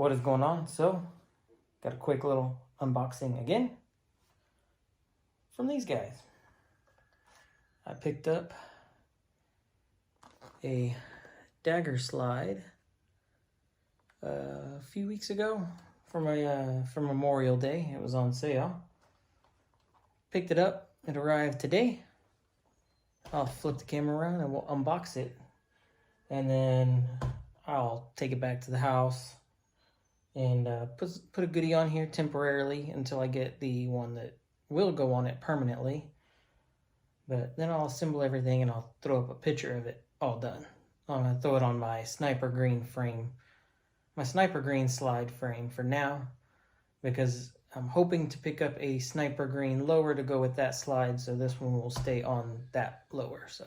What is going on? So, got a quick little unboxing again from these guys. I picked up a Dagger slide a few weeks ago for Memorial Day. It was on sale. Picked it up. It arrived today. I'll flip the camera around and we'll unbox it. And then I'll take it back to the house and put a goodie on here temporarily until I get the one that will go on it permanently. But then I'll assemble everything and I'll throw up a picture of it all done. I'm going to throw it on my Sniper Green frame, my Sniper Green slide frame for now, because I'm hoping to pick up a Sniper Green lower to go with that slide, so this one will stay on that lower. So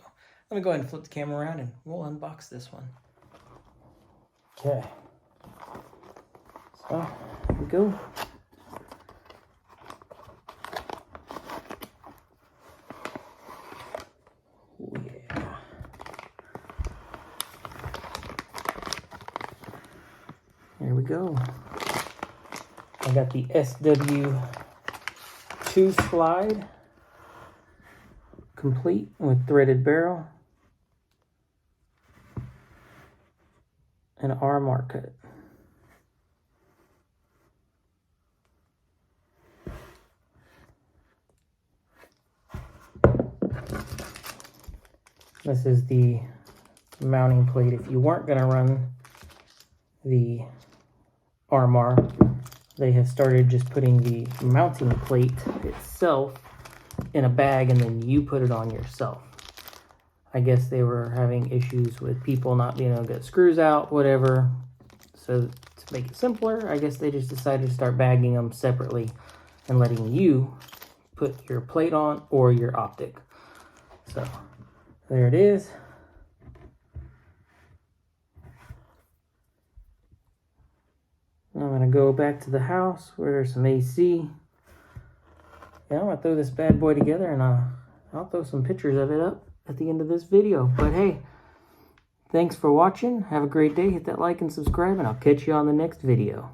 let me go ahead and flip the camera around and we'll unbox this one. Okay. So, here we go. Oh, yeah. Here we go. I got the SW2 slide, complete with threaded barrel and an RMR cut. This is the mounting plate. If you weren't going to run the RMR, they have started just putting the mounting plate itself in a bag and then you put it on yourself. I guess they were having issues with people not being able to get screws out, whatever. So to make it simpler, I guess they just decided to start bagging them separately and letting you put your plate on or your optic. So there it is. I'm going to go back to the house where there's some AC. Yeah, I'm going to throw this bad boy together and I'll throw some pictures of it up at the end of this video. But hey, thanks for watching. Have a great day. Hit that like and subscribe and I'll catch you on the next video.